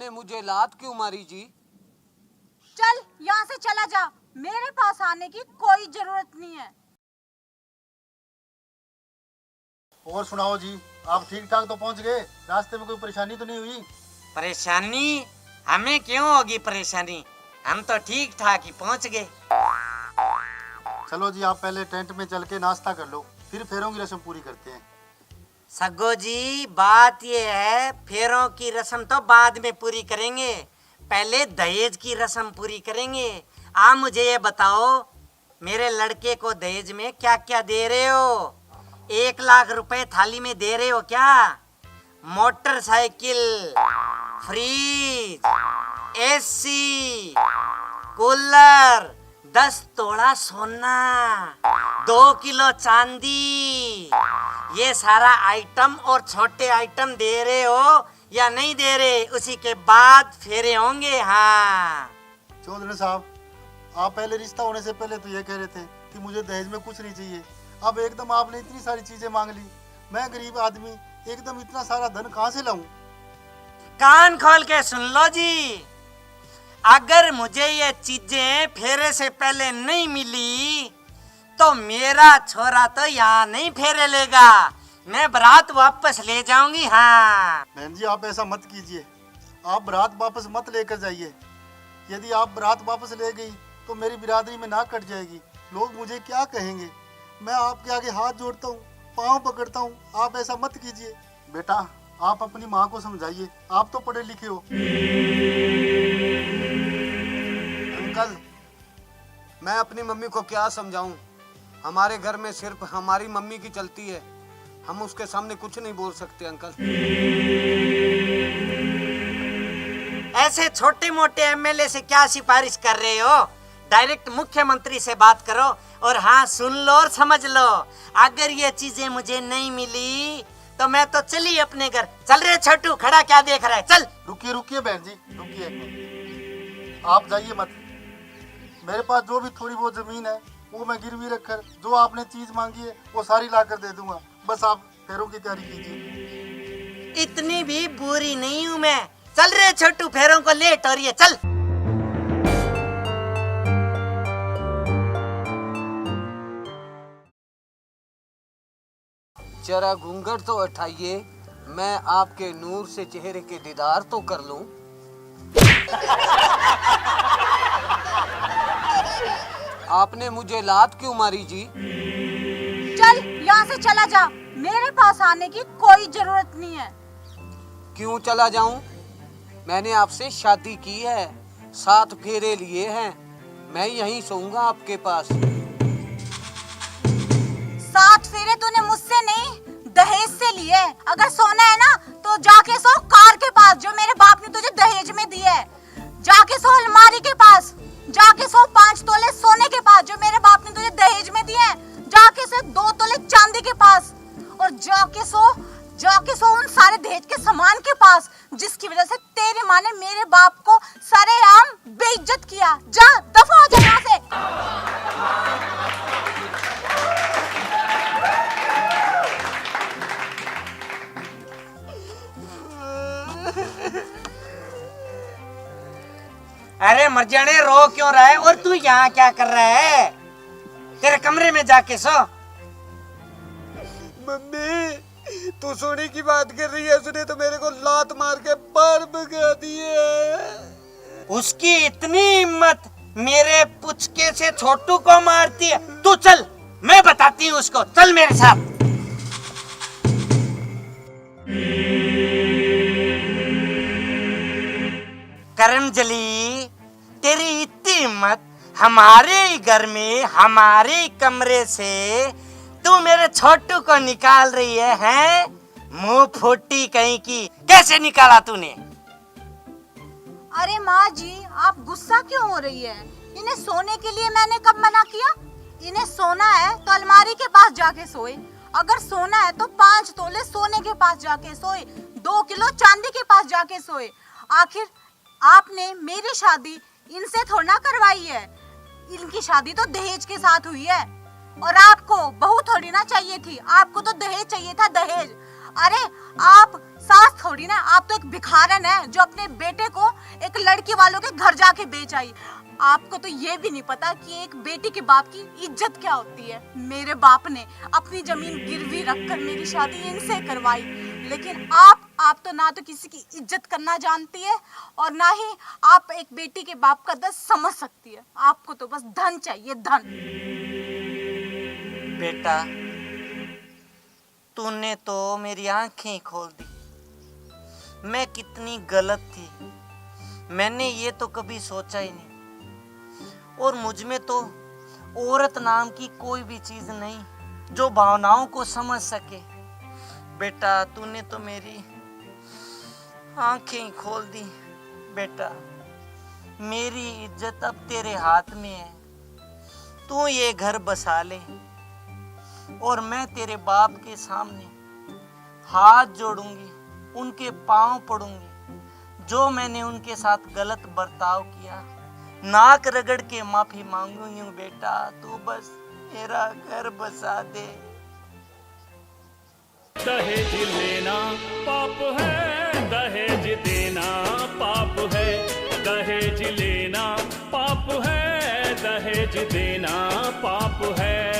आपने मुझे लात क्यों मारी जी? चल यहाँ से चला जा, मेरे पास आने की कोई जरूरत नहीं है। और सुनाओ जी, आप ठीक ठाक तो पहुंच गए? रास्ते में कोई परेशानी तो नहीं हुई? परेशानी हमें क्यों होगी परेशानी, हम तो ठीक ठाक ही पहुंच गए। चलो जी, आप पहले टेंट में चल के नाश्ता कर लो, फिर फेरों की रस्म पूरी करते हैं। सगो जी, बात ये है, फेरों की रस्म तो बाद में पूरी करेंगे, पहले दहेज की रस्म पूरी करेंगे। आप मुझे ये बताओ, मेरे लड़के को दहेज में क्या क्या दे रहे हो? 1 लाख रुपए थाली में दे रहे हो क्या? मोटरसाइकिल, फ्रिज, एसी, कूलर, 10 तोला सोना, 2 किलो चांदी, ये सारा आइटम और छोटे आइटम दे रहे हो या नहीं दे रहे? उसी के बाद फेरे होंगे। हाँ चौधरी साहब, आप पहले रिश्ता होने से पहले तो ये कह रहे थे कि मुझे दहेज में कुछ नहीं चाहिए, अब एकदम आपने इतनी सारी चीजें मांग ली। मैं गरीब आदमी, एकदम इतना सारा धन कहाँ से लाऊं? कान खोल के सुन लो जी, अगर मुझे ये चीजें फेरे से पहले नहीं मिली तो मेरा छोरा तो यहाँ नहीं फेरे लेगा, मैं बारात वापस ले जाऊंगी। हाँ बहन जी, आप ऐसा मत कीजिए, आप बारात वापस मत लेकर जाइए। यदि आप बारात वापस ले गई तो मेरी बिरादरी में नाक कट जाएगी, लोग मुझे क्या कहेंगे। मैं आपके आगे हाथ जोड़ता हूँ, पाँव पकड़ता हूँ, आप ऐसा मत कीजिए। बेटा, आप अपनी माँ को समझाइए, आप तो पढ़े लिखे हो। अंकल, मैं अपनी मम्मी को क्या समझाऊं? हमारे घर में सिर्फ हमारी मम्मी की चलती है, हम उसके सामने कुछ नहीं बोल सकते अंकल। ऐसे छोटे मोटे एमएलए से क्या सिफारिश कर रहे हो? डायरेक्ट मुख्यमंत्री से बात करो। और हाँ, सुन लो और समझ लो, अगर ये चीजें मुझे नहीं मिली तो मैं तो चली अपने घर। चल रे छोटू, खड़ा क्या देख रहा है, चल। रुकिए रुकिए बहन जी, रुकिए, आप जाइए मत। मेरे पास जो भी थोड़ी बहुत जमीन है वो मैं गिरवी रखकर जो आपने चीज मांगी है वो सारी ला कर दे दूंगा। बस आप फेरों की तैयारी कीजिए। इतनी भी बुरी नहीं हूँ मैं। चल रे छोटू, फेरों को लेट हो रही है, चल। जरा घूंघट तो उठाइए, मैं आपके नूर से चेहरे के दीदार तो कर लूं। आपने मुझे लात क्यों मारी जी? चल यहाँ से चला जा, मेरे पास आने की कोई जरूरत नहीं है। क्यों चला जाऊं? मैंने आपसे शादी की है, 7 फेरे लिए हैं, मैं यहीं सोऊंगा आपके पास। 7 फेरे तूने मुझसे नहीं, दहेज से लिए। अगर सोना है ना तो जाके सो कार के पास जो मेरे बाप ने तुझे दहेज में दी है। जाके सो अलमारी के पास, जाके सो 5 तोले सोने के पास जो मेरे बाप ने तुझे दहेज में दिए। जाके सो 2 तोले चांदी के पास, और जाके सो उन सारे दहेज के सामान के पास जिसकी वजह से तेरी माँ ने मेरे बाप को सरेआम बेइज्जत किया। जा, दफा हो जा यहाँ से। अरे मर जाने, रो क्यों रहा है? और तू यहाँ क्या कर रहा है? तेरे कमरे में जाके सो। मम्मी, तू सोने की बात कर रही है, उसने तो मेरे को लात मार के बाहर भगा दिए। उसकी इतनी हिम्मत, मेरे पुचके से छोटू को मारती है। तू चल, मैं बताती हूँ उसको, चल मेरे साथ। करमजली, तेरी इतनी हिम्मत, हमारे ही घर में हमारे ही कमरे से तू मेरे छोटू को निकाल रही है? मुंह फूटी कहीं की, कैसे निकाला तूने? अरे माँ जी, आप गुस्सा क्यों हो रही है? इन्हें सोने के लिए मैंने कब मना किया? इन्हें सोना है तो अलमारी के पास जाके सोए, अगर सोना है तो 5 तोले सोने के पास जाके सोए, 2 किलो चांदी के पास जाके सोए। आखिर आपने मेरी शादी इनसे थोड़ा ना करवाई है, इनकी शादी तो दहेज के साथ हुई है। और आपको बहू थोड़ी ना चाहिए थी, आपको तो दहेज चाहिए था, दहेज। अरे आप सास थोड़ी ना, आप तो एक भिखारन है जो अपने बेटे को एक लड़की वालों के घर जाके बेच आई। आपको तो ये भी नहीं पता कि एक बेटी के बाप की इज्जत क्या होती है। मेरे बाप ने अपनी जमीन गिरवी रखकर मेरी शादी इनसे करवाई, लेकिन आप तो ना तो किसी की इज्जत करना जानती है और ना ही आप एक बेटी के बाप का दर्द समझ सकती है। आपको तो बस धन चाहिए, धन। बेटा, तूने तो मेरी आंखें खोल दी। मैं कितनी गलत थी, मैंने ये तो कभी सोचा ही नहीं। और मुझ में तो औरत नाम की कोई भी चीज नहीं जो भावनाओं को समझ सके। बेटा, तूने तो मेरी आंखें ही खोल दी। बेटा, मेरी इज्जत अब तेरे हाथ में है। तू ये घर बसा ले और मैं तेरे बाप के सामने हाथ जोड़ूंगी, उनके पांव पड़ूंगी। जो मैंने उनके साथ गलत बर्ताव किया, नाक रगड़ के माफी मांगूंगी। बेटा, तू बस मेरा घर बसा दे। दहेज लेना पाप है, दहेज देना पाप है। दहेज लेना पाप है, दहेज देना पाप है।